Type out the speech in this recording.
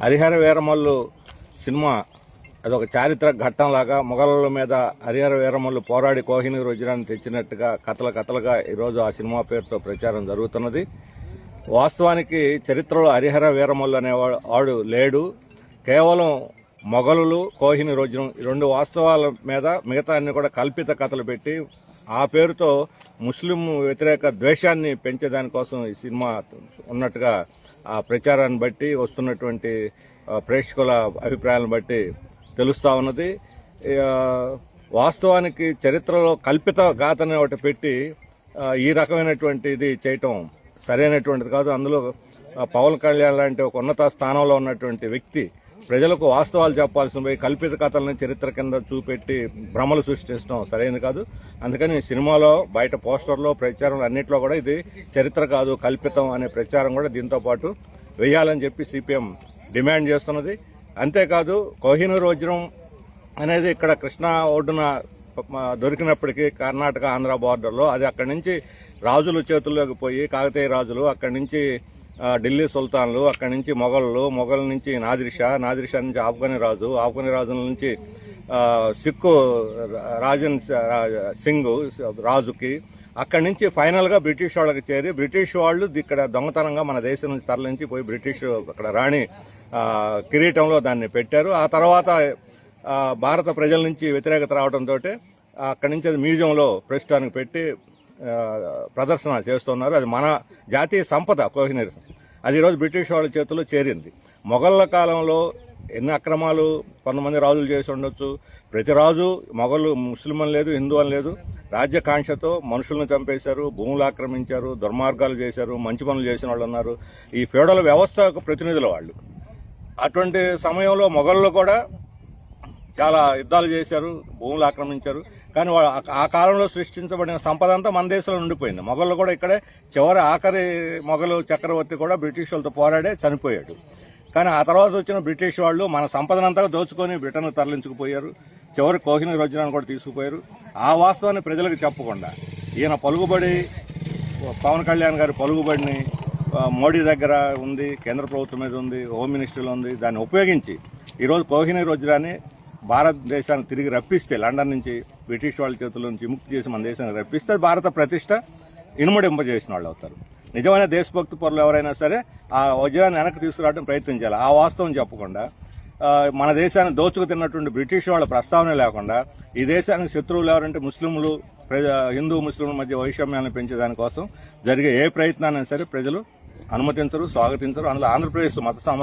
Harihara Veeramallu cinema అదొక చారిత్రక ఘట్టంలాగా మొఘలుల మీద హరిహర వీరమల్లు పోరాడి కోహినూర్ వజ్రాన్ని తెచ్చినట్టుగా కథలుగా ఈరోజు ఆ సినిమా పేరుతో ప్రచారం జరుగుతున్నది. వాస్తవానికి చరిత్రలో హరిహర వీరమల్లు అనేవాడు లేడు. కేవలం మొఘలులు, కోహినూర్ వజ్రం ఈ రెండు వాస్తవాల మీద మిగతా అన్ని కూడా కల్పిత కథలు పెట్టి ఆ పేరుతో ముస్లిం వ్యతిరేక ద్వేషాన్ని పెంచేదానికోసం ఈ సినిమా ఉన్నట్టుగా ఆ ప్రచారాన్ని బట్టి వస్తున్నటువంటి ప్రేక్షకుల అభిప్రాయాలను బట్టి తెలుస్తూ ఉన్నది. వాస్తవానికి చరిత్రలో కల్పిత గాథని ఒకటి పెట్టి ఈ రకమైనటువంటిది చేయటం సరైనటువంటిది కాదు. అందులో పవన్ కళ్యాణ్ లాంటి ఒక ఉన్నత స్థానంలో ఉన్నటువంటి వ్యక్తి ప్రజలకు వాస్తవాలు చెప్పాల్సిన పోయి కల్పిత కథలను చరిత్ర కింద చూపెట్టి భ్రమలు సృష్టించడం సరైనది కాదు. అందుకని సినిమాలో, బయట పోస్టర్లో, ప్రచారం అన్నింటిలో కూడా ఇది చరిత్ర కాదు, కల్పితం అనే ప్రచారం కూడా దీంతో పాటు వేయాలని చెప్పి సిపిఎం డిమాండ్ చేస్తున్నది. అంతేకాదు కోహినూర్ వజ్రం అనేది ఇక్కడ కృష్ణా ఒడ్డున దొరికినప్పటికీ కర్ణాటక, ఆంధ్ర బార్డర్లో అది అక్కడి నుంచి రాజుల చేతుల్లోకి పోయి కాకతీయ రాజులు, అక్కడి నుంచి ఢిల్లీ సుల్తాన్లు, అక్కడి నుంచి మొఘల్ నుంచి నాదిర్షా నుంచి ఆఫ్ఘనీ రాజుల నుంచి సిక్కు రాజన్ సింగ్ రాజుకి, అక్కడి నుంచి ఫైనల్గా బ్రిటిష్ వాళ్ళకి చేరి బ్రిటిష్ వాళ్ళు ఇక్కడ దొంగతనంగా మన దేశం నుంచి తరలించి పోయి బ్రిటిష్ అక్కడ రాణి కిరీటంలో దాన్ని పెట్టారు. ఆ తర్వాత భారత ప్రజల నుంచి వ్యతిరేకత రావడంతో అక్కడి నుంచి అది మ్యూజియంలో ప్రస్తుతానికి పెట్టి ప్రదర్శన చేస్తున్నారు. అది మన జాతీయ సంపద కోహినూర్. అది ఈరోజు బ్రిటిష్ వాళ్ళ చేతుల్లో చేరింది. మొఘళ్ళ కాలంలో ఎన్ని అక్రమాలు కొంతమంది రాజులు చేసి ఉండొచ్చు. ప్రతి రాజు మొఘలు ముస్లిం అని లేదు, హిందూ అని లేదు, రాజ్యకాంక్షతో మనుషులను చంపేశారు, భూములు ఆక్రమించారు, దుర్మార్గాలు చేశారు, మంచి పనులు చేసిన వాళ్ళు ఉన్నారు. ఈ ఫ్యూడల్ వ్యవస్థకు ప్రతినిధులు వాళ్ళు. అటువంటి సమయంలో మొఘళ్ళు కూడా చాలా యుద్ధాలు చేశారు, భూములు ఆక్రమించారు. కానీ ఆ కాలంలో సృష్టించబడిన సంపద అంతా మన దేశంలో ఉండిపోయింది. మొఘళ్ళు కూడా ఇక్కడే ఆఖరి మొఘలు చక్రవర్తి కూడా బ్రిటిష్ వాళ్ళతో పోరాడే చనిపోయాడు. కానీ ఆ తర్వాత వచ్చిన బ్రిటిష్ వాళ్ళు మన సంపదనంతా దోచుకొని బ్రిటన్ తరలించుకుపోయారు. చివరి కోహినూర్ వజ్రాన్ని కూడా తీసుకుపోయారు. ఆ వాస్తవాన్ని ప్రజలకు చెప్పకుండా ఈయన పలుకుబడి, పవన్ కళ్యాణ్ గారి పలుకుబడిని మోడీ దగ్గర ఉంది, కేంద్ర ప్రభుత్వం మీద ఉంది, హోమ్ మినిస్ట్రీలో ఉంది, దాన్ని ఉపయోగించి ఈరోజు కోహినూర్ వజ్రాన్ని భారతదేశాన్ని తిరిగి రప్పిస్తే, లండన్ నుంచి బ్రిటిష్ వాళ్ళ చేతుల నుంచి ముక్తి చేసి మన దేశానికి రప్పిస్తే భారత ప్రతిష్ట ఇనుమడింపజేసిన వాళ్ళు అవుతారు. నిజమైన దేశభక్తి పరులు ఎవరైనా సరే ఆ వజ్రాన్ని వెనక్కి తీసుకురావడం ప్రయత్నం చేయాలి. ఆ వాస్తవం చెప్పకుండా మన దేశాన్ని దోచుకు తిన్నటువంటి బ్రిటిష్ వాళ్ళ ప్రస్తావన లేకుండా ఈ దేశానికి శత్రువులు ఎవరంటే ముస్లింలు, హిందూ ముస్లింల మధ్య వైషమ్యాన్ని పెంచేదానికోసం జరిగే ఏ ప్రయత్నాన్ని సరే ప్రజలు అనుమతించరు, స్వాగతించరు. అందులో ఆంధ్రప్రదేశ్ మత సామ్రాజ్యం